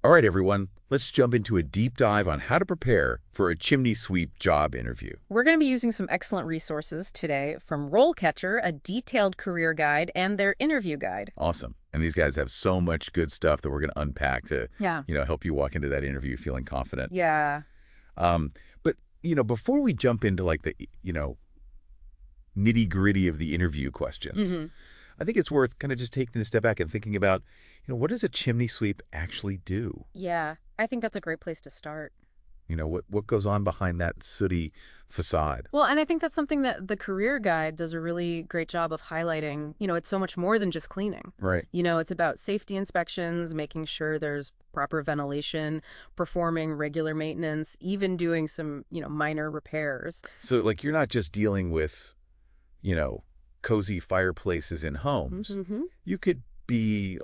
All right, everyone, let's jump into a deep dive on how to prepare for a chimney sweep job interview. We're going to be using some excellent resources today from RoleCatcher, a detailed career guide, and their interview guide. Awesome. And these guys have so much good stuff that we're going to unpack to, Yeah. help you walk into that interview feeling confident. Yeah. But before we jump into like the, nitty-gritty of the interview questions, I think it's worth kind of just taking a step back and thinking about, what does a chimney sweep actually do? Yeah. I think that's a great place to start. What goes on behind that sooty facade? Well, and I think that's something that the career guide does a really great job of highlighting. It's so much more than just cleaning. Right. It's about safety inspections, making sure there's proper ventilation, performing regular maintenance, even doing some, minor repairs. So, like, you're not just dealing with, cozy fireplaces in homes. You could be,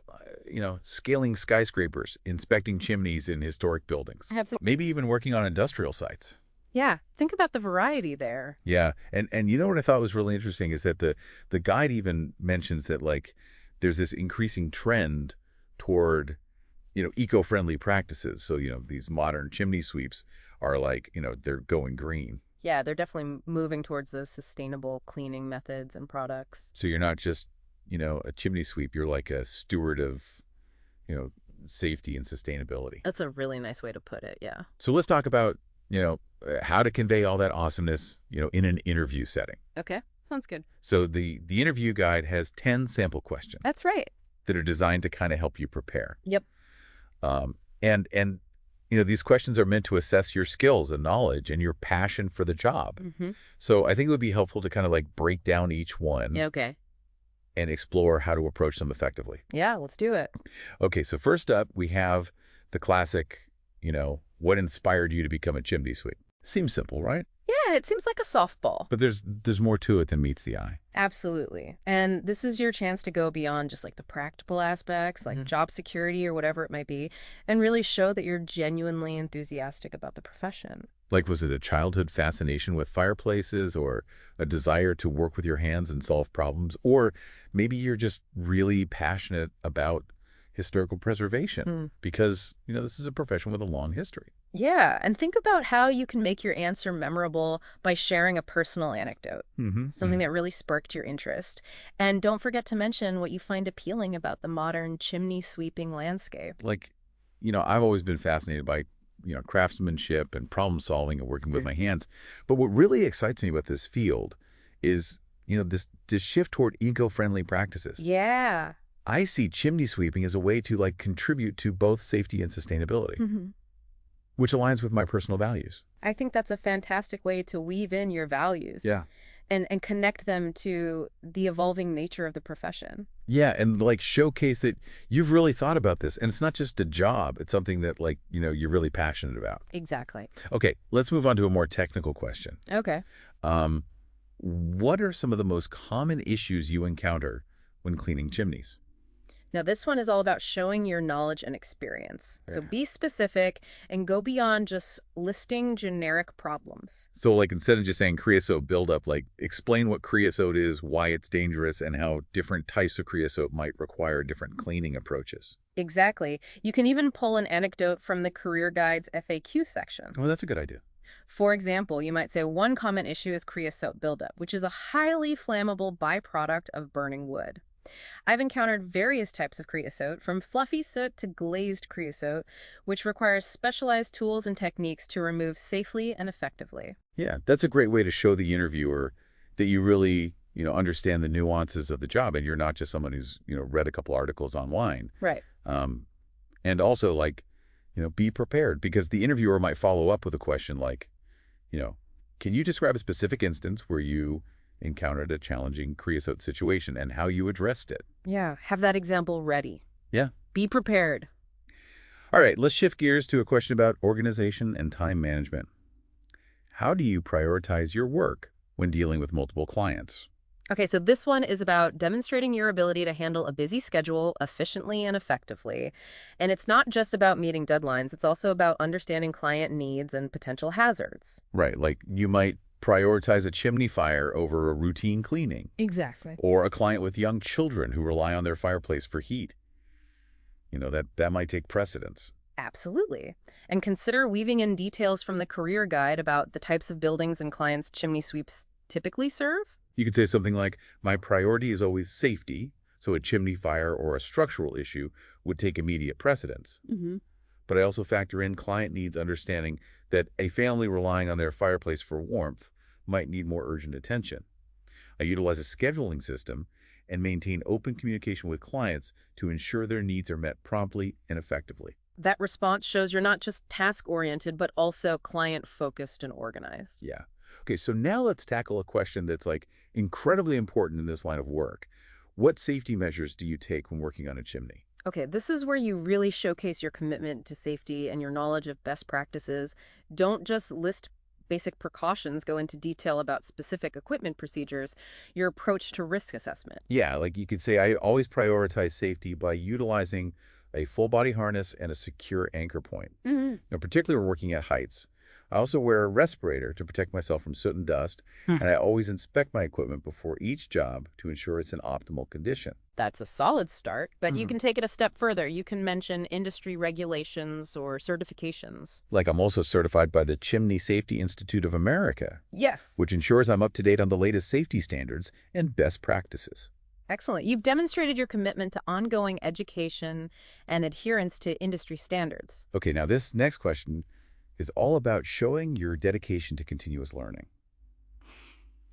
scaling skyscrapers, inspecting chimneys in historic buildings, Absolutely. maybe even working on industrial sites. Yeah. Think about the variety there. Yeah. And you know what I thought was really interesting is that the guide even mentions that, like, there's this increasing trend toward, eco-friendly practices. So, these modern chimney sweeps are like, they're going green. Yeah, they're definitely moving towards those sustainable cleaning methods and products. So you're not just, a chimney sweep. You're like a steward of, safety and sustainability. That's a really nice way to put it, yeah. So let's talk about, how to convey all that awesomeness, in an interview setting. Okay, sounds good. So the interview guide has 10 sample questions That's right. that are designed to kind of help you prepare. Yep. And these questions are meant to assess your skills and knowledge and your passion for the job. So I think it would be helpful to kind of like break down each one Yeah, okay. and explore how to approach them effectively. Yeah, let's do it. Okay, so first up, we have the classic, what inspired you to become a chimney sweep? Seems simple, right? Yeah, it seems like a softball. But there's more to it than meets the eye. Absolutely. And this is your chance to go beyond just like the practical aspects, like job security or whatever it might be, and really show that you're genuinely enthusiastic about the profession. Like, was it a childhood fascination with fireplaces or a desire to work with your hands and solve problems? Or maybe you're just really passionate about historical preservation because, this is a profession with a long history. Yeah, and think about how you can make your answer memorable by sharing a personal anecdote, something that really sparked your interest. And don't forget to mention what you find appealing about the modern chimney sweeping landscape. Like, I've always been fascinated by, craftsmanship and problem solving and working with my hands. But what really excites me about this field is, this shift toward eco-friendly practices. Yeah. I see chimney sweeping as a way to like contribute to both safety and sustainability, which aligns with my personal values. I think that's a fantastic way to weave in your values. Yeah. And connect them to the evolving nature of the profession. Yeah, and like showcase that you've really thought about this. And it's not just a job. It's something that like, you're really passionate about. Exactly. Okay, let's move on to a more technical question. Okay. What are some of the most common issues you encounter when cleaning chimneys? Now, this one is all about showing your knowledge and experience. So be specific and go beyond just listing generic problems. So like instead of just saying creosote buildup, like explain what creosote is, why it's dangerous, and how different types of creosote might require different cleaning approaches. Exactly. You can even pull an anecdote from the Career Guide's FAQ section. Oh, that's a good idea. For example, you might say one common issue is creosote buildup, which is a highly flammable byproduct of burning wood. I've encountered various types of creosote, from fluffy soot to glazed creosote, which requires specialized tools and techniques to remove safely and effectively. Yeah, that's a great way to show the interviewer that you really, understand the nuances of the job and you're not just someone who's, read a couple articles online. Right. And also, like, be prepared because the interviewer might follow up with a question like, can you describe a specific instance where you encountered a challenging creosote situation and how you addressed it? Yeah, have that example ready. Yeah. Be prepared. All right, let's shift gears to a question about organization and time management. How do you prioritize your work when dealing with multiple clients? Okay, so this one is about demonstrating your ability to handle a busy schedule efficiently and effectively. And it's not just about meeting deadlines, it's also about understanding client needs and potential hazards. Right, like you might prioritize a chimney fire over a routine cleaning. Exactly. Or a client with young children who rely on their fireplace for heat. That might take precedence. Absolutely. And consider weaving in details from the career guide about the types of buildings and clients chimney sweeps typically serve. You could say something like, my priority is always safety, so a chimney fire or a structural issue would take immediate precedence. Hmm. But I also factor in client needs, understanding that a family relying on their fireplace for warmth might need more urgent attention. I utilize a scheduling system and maintain open communication with clients to ensure their needs are met promptly and effectively. That response shows you're not just task-oriented, but also client-focused and organized. Yeah. Okay, so now let's tackle a question that's like incredibly important in this line of work. What safety measures do you take when working on a chimney? Okay, this is where you really showcase your commitment to safety and your knowledge of best practices. Don't just list basic precautions, go into detail about specific equipment procedures, your approach to risk assessment. Yeah, like you could say, I always prioritize safety by utilizing a full body harness and a secure anchor point. Hmm. Particularly when working at heights. I also wear a respirator to protect myself from soot and dust, and I always inspect my equipment before each job to ensure it's in optimal condition. That's a solid start, but you can take it a step further. You can mention industry regulations or certifications. Like I'm also certified by the Chimney Safety Institute of America, Yes. which ensures I'm up to date on the latest safety standards and best practices. Excellent. You've demonstrated your commitment to ongoing education and adherence to industry standards. Okay, now this next question is all about showing your dedication to continuous learning.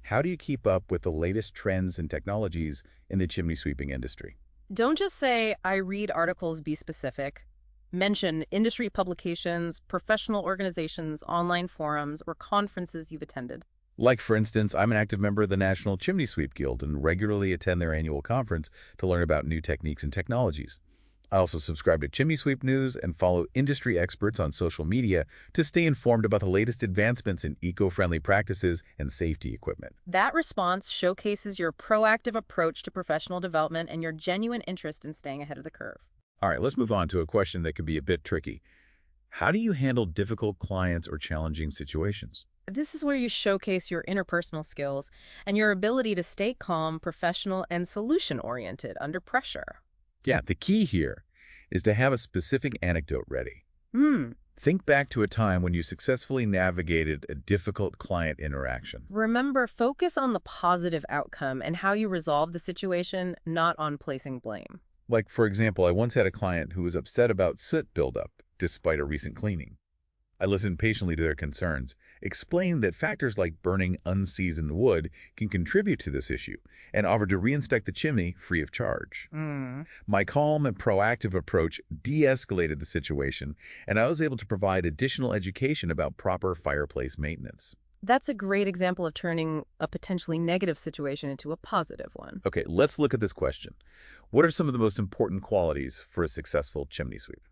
How do you keep up with the latest trends and technologies in the chimney sweeping industry? Don't just say, I read articles, be specific. Mention industry publications, professional organizations, online forums, or conferences you've attended. Like, for instance, I'm an active member of the National Chimney Sweep Guild and regularly attend their annual conference to learn about new techniques and technologies. I also subscribe to Chimney Sweep News and follow industry experts on social media to stay informed about the latest advancements in eco-friendly practices and safety equipment. That response showcases your proactive approach to professional development and your genuine interest in staying ahead of the curve. All right, let's move on to a question that can be a bit tricky. How do you handle difficult clients or challenging situations? This is where you showcase your interpersonal skills and your ability to stay calm, professional, and solution-oriented under pressure. Yeah, the key here is to have a specific anecdote ready. Hmm. Think back to a time when you successfully navigated a difficult client interaction. Remember, focus on the positive outcome and how you resolve the situation, not on placing blame. Like, for example, I once had a client who was upset about soot buildup despite a recent cleaning. I listened patiently to their concerns, explained that factors like burning unseasoned wood can contribute to this issue, and offered to reinspect the chimney free of charge. My calm and proactive approach de-escalated the situation, and I was able to provide additional education about proper fireplace maintenance. That's a great example of turning a potentially negative situation into a positive one. Okay, let's look at this question. What are some of the most important qualities for a successful chimney sweep?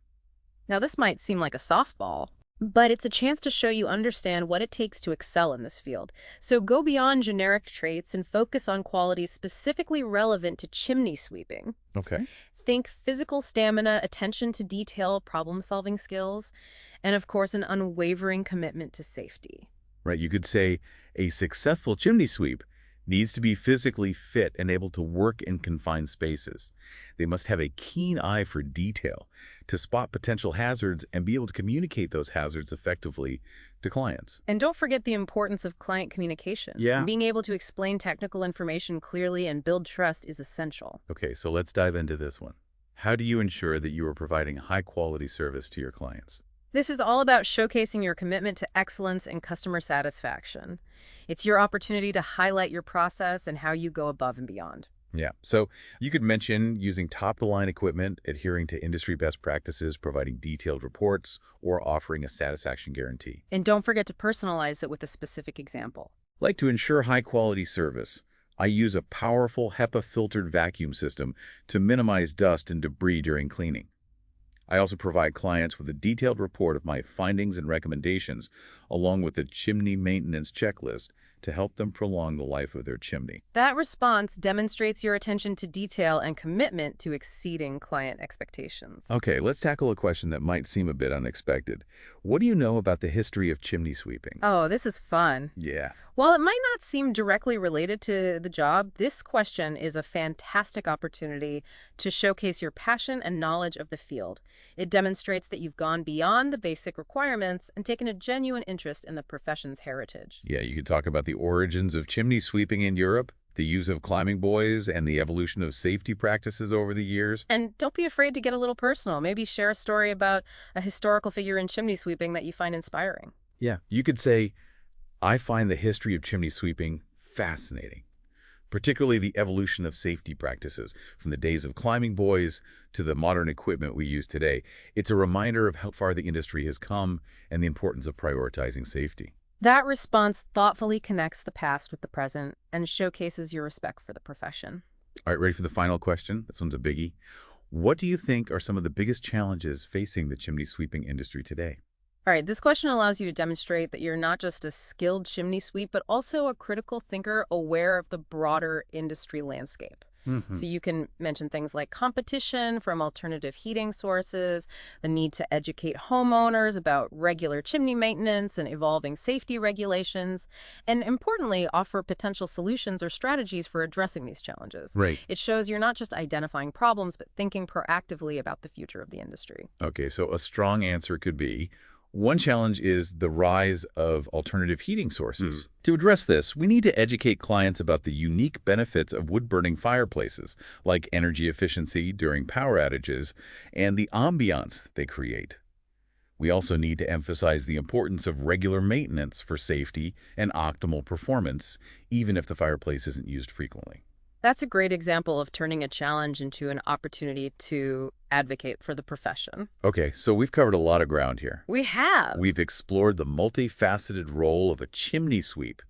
Now, this might seem like a softball, but it's a chance to show you understand what it takes to excel in this field. So go beyond generic traits and focus on qualities specifically relevant to chimney sweeping. Okay. Think physical stamina, attention to detail, problem-solving skills, and of course, an unwavering commitment to safety. Right, you could say a successful chimney sweep needs to be physically fit and able to work in confined spaces. They must have a keen eye for detail to spot potential hazards and be able to communicate those hazards effectively to clients. And don't forget the importance of client communication. Yeah. Being able to explain technical information clearly and build trust is essential. Okay, so let's dive into this one. How do you ensure that you are providing high-quality service to your clients? This is all about showcasing your commitment to excellence and customer satisfaction. It's your opportunity to highlight your process and how you go above and beyond. Yeah, so you could mention using top-of-the-line equipment, adhering to industry best practices, providing detailed reports, or offering a satisfaction guarantee. And don't forget to personalize it with a specific example. Like to ensure high-quality service, I use a powerful HEPA-filtered vacuum system to minimize dust and debris during cleaning. I also provide clients with a detailed report of my findings and recommendations, along with a chimney maintenance checklist to help them prolong the life of their chimney. That response demonstrates your attention to detail and commitment to exceeding client expectations. Okay, let's tackle a question that might seem a bit unexpected. What do you know about the history of chimney sweeping? Oh, this is fun. Yeah. While it might not seem directly related to the job, this question is a fantastic opportunity to showcase your passion and knowledge of the field. It demonstrates that you've gone beyond the basic requirements and taken a genuine interest in the profession's heritage. Yeah, you could talk about the origins of chimney sweeping in Europe, the use of climbing boys, and the evolution of safety practices over the years. And don't be afraid to get a little personal. Maybe share a story about a historical figure in chimney sweeping that you find inspiring. Yeah, you could say, I find the history of chimney sweeping fascinating, particularly the evolution of safety practices from the days of climbing boys to the modern equipment we use today. It's a reminder of how far the industry has come and the importance of prioritizing safety. That response thoughtfully connects the past with the present and showcases your respect for the profession. All right, ready for the final question? This one's a biggie. What do you think are some of the biggest challenges facing the chimney sweeping industry today? All right, this question allows you to demonstrate that you're not just a skilled chimney sweep, but also a critical thinker aware of the broader industry landscape. So you can mention things like competition from alternative heating sources, the need to educate homeowners about regular chimney maintenance and evolving safety regulations, and importantly, offer potential solutions or strategies for addressing these challenges. Right. It shows you're not just identifying problems, but thinking proactively about the future of the industry. Okay, so a strong answer could be, one challenge is the rise of alternative heating sources. To address this, we need to educate clients about the unique benefits of wood-burning fireplaces, like energy efficiency during power outages and the ambiance they create. We also need to emphasize the importance of regular maintenance for safety and optimal performance, even if the fireplace isn't used frequently. That's a great example of turning a challenge into an opportunity to advocate for the profession. Okay, so we've covered a lot of ground here. We have. We've explored the multifaceted role of a chimney sweep,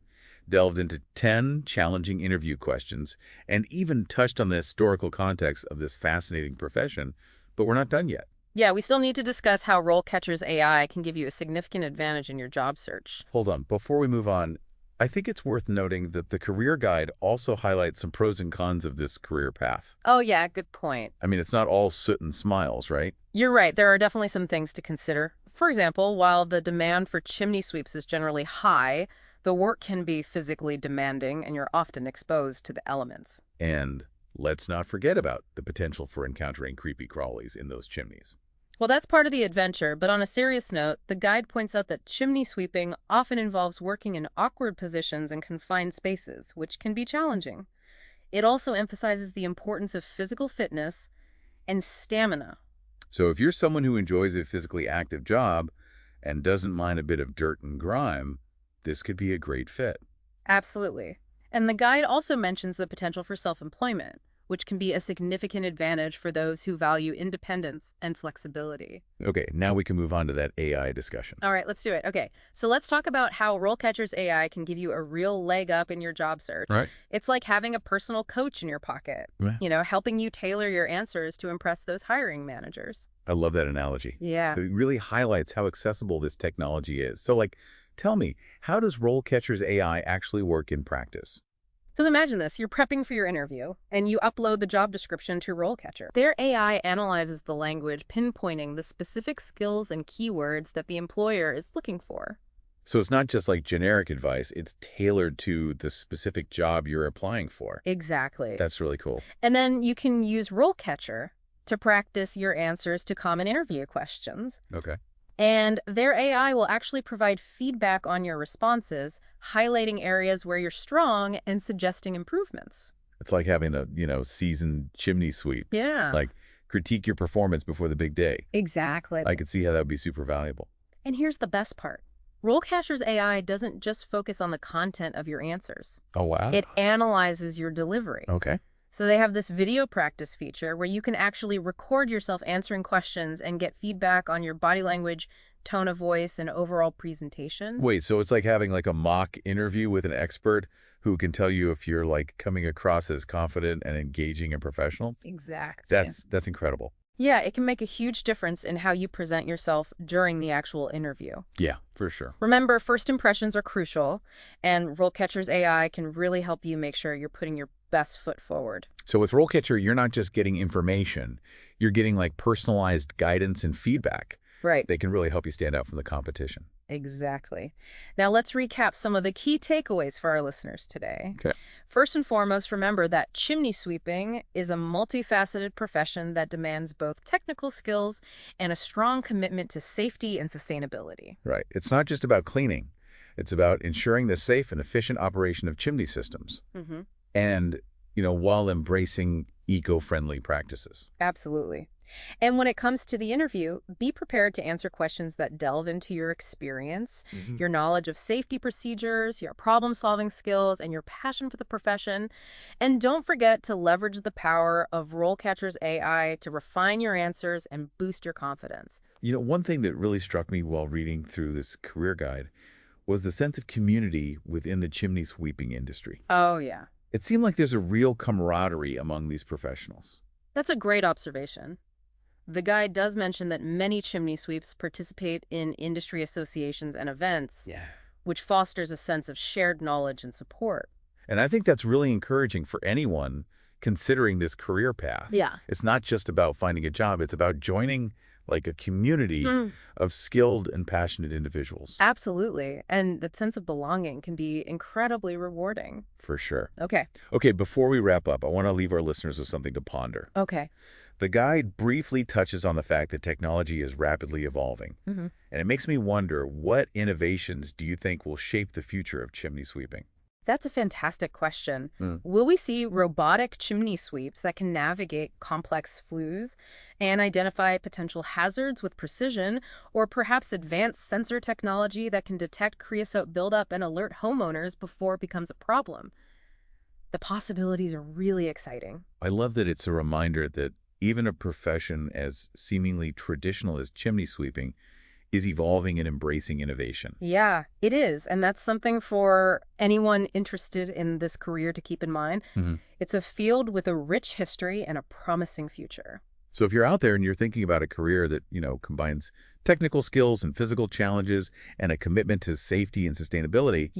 delved into 10 challenging interview questions, and even touched on the historical context of this fascinating profession, but we're not done yet. Yeah, we still need to discuss how RoleCatcher's AI can give you a significant advantage in your job search. Hold on, before we move on, I think it's worth noting that the career guide also highlights some pros and cons of this career path. Oh, yeah, good point. I mean, it's not all soot and smiles, right? You're right. There are definitely some things to consider. For example, while the demand for chimney sweeps is generally high, the work can be physically demanding and you're often exposed to the elements. And let's not forget about the potential for encountering creepy crawlies in those chimneys. Well, that's part of the adventure, but on a serious note, the guide points out that chimney sweeping often involves working in awkward positions and confined spaces, which can be challenging. It also emphasizes the importance of physical fitness and stamina. So if you're someone who enjoys a physically active job and doesn't mind a bit of dirt and grime, this could be a great fit. Absolutely. And the guide also mentions the potential for self-employment, which can be a significant advantage for those who value independence and flexibility. Okay, now we can move on to that AI discussion. All right, let's do it. Okay, so let's talk about how RoleCatcher's AI can give you a real leg up in your job search. Right. It's like having a personal coach in your pocket, Right. helping you tailor your answers to impress those hiring managers. I love that analogy. Yeah. It really highlights how accessible this technology is. So, tell me, how does RoleCatcher's AI actually work in practice? So imagine this, you're prepping for your interview, and you upload the job description to RoleCatcher. Their AI analyzes the language, pinpointing the specific skills and keywords that the employer is looking for. So it's not just like generic advice, it's tailored to the specific job you're applying for. Exactly. That's really cool. And then you can use RoleCatcher to practice your answers to common interview questions. Okay. And their AI will actually provide feedback on your responses, highlighting areas where you're strong and suggesting improvements. It's like having a, seasoned chimney sweep. Yeah. Like, critique your performance before the big day. Exactly. I could see how that would be super valuable. And here's the best part. RoleCatcher's AI doesn't just focus on the content of your answers. Oh, wow. It analyzes your delivery. Okay. So they have this video practice feature where you can actually record yourself answering questions and get feedback on your body language, tone of voice, and overall presentation. Wait, so it's like having a mock interview with an expert who can tell you if you're coming across as confident and engaging and professional? Exactly. That's incredible. Yeah, it can make a huge difference in how you present yourself during the actual interview. Yeah, for sure. Remember, first impressions are crucial, and RoleCatcher's AI can really help you make sure you're putting your best foot forward. So with RoleCatcher, you're not just getting information, you're getting personalized guidance and feedback. Right. they can really help you stand out from the competition. Exactly. Now let's recap some of the key takeaways for our listeners today. Okay. First and foremost, remember that chimney sweeping is a multifaceted profession that demands both technical skills and a strong commitment to safety and sustainability. Right. It's not just about cleaning. It's about ensuring the safe and efficient operation of chimney systems. Mm-hmm. And, while embracing eco-friendly practices. Absolutely. And when it comes to the interview, be prepared to answer questions that delve into your experience, your knowledge of safety procedures, your problem-solving skills, and your passion for the profession. And don't forget to leverage the power of RoleCatcher's AI to refine your answers and boost your confidence. One thing that really struck me while reading through this career guide was the sense of community within the chimney sweeping industry. Oh, yeah. It seemed like there's a real camaraderie among these professionals. That's a great observation. The guide does mention that many chimney sweeps participate in industry associations and events, which fosters a sense of shared knowledge and support. And I think that's really encouraging for anyone considering this career path. Yeah. It's not just about finding a job. It's about joining like a community of skilled and passionate individuals. Absolutely. And that sense of belonging can be incredibly rewarding. For sure. Okay. Okay, before we wrap up, I want to leave our listeners with something to ponder. Okay. The guide briefly touches on the fact that technology is rapidly evolving. And it makes me wonder, what innovations do you think will shape the future of chimney sweeping? That's a fantastic question. Will we see robotic chimney sweeps that can navigate complex flues and identify potential hazards with precision, or perhaps advanced sensor technology that can detect creosote buildup and alert homeowners before it becomes a problem? The possibilities are really exciting. I love that it's a reminder that even a profession as seemingly traditional as chimney sweeping is evolving and embracing innovation. Yeah, it is. And that's something for anyone interested in this career to keep in mind. It's a field with a rich history and a promising future. So if you're out there and you're thinking about a career that, combines technical skills and physical challenges and a commitment to safety and sustainability,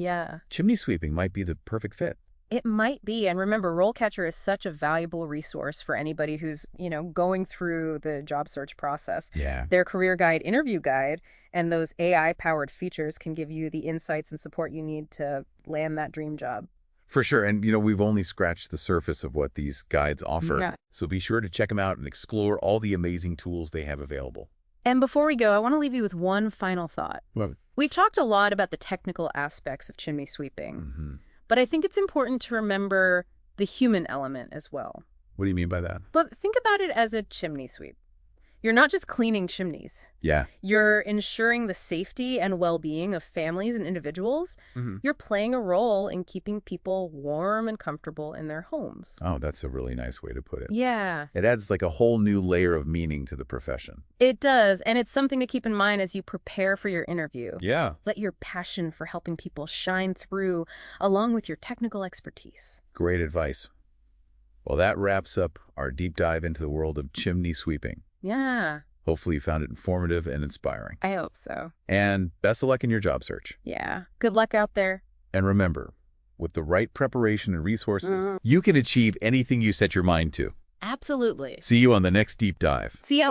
chimney sweeping might be the perfect fit. It might be. And remember, RoleCatcher is such a valuable resource for anybody who's, going through the job search process. Their career guide, interview guide, and those AI-powered features can give you the insights and support you need to land that dream job. For sure. And, we've only scratched the surface of what these guides offer. So be sure to check them out and explore all the amazing tools they have available. And before we go, I want to leave you with one final thought. Love it. We've talked a lot about the technical aspects of chimney sweeping. But I think it's important to remember the human element as well. What do you mean by that? But think about it as a chimney sweep. You're not just cleaning chimneys. You're ensuring the safety and well-being of families and individuals. You're playing a role in keeping people warm and comfortable in their homes. Oh, that's a really nice way to put it. Yeah. It adds like a whole new layer of meaning to the profession. It does, and it's something to keep in mind as you prepare for your interview. Yeah. Let your passion for helping people shine through, along with your technical expertise. Great advice. Well, that wraps up our deep dive into the world of chimney sweeping. Yeah. Hopefully you found it informative and inspiring. I hope so. And best of luck in your job search. Yeah. Good luck out there. And remember, with the right preparation and resources, you can achieve anything you set your mind to. Absolutely. See you on the next deep dive. See ya.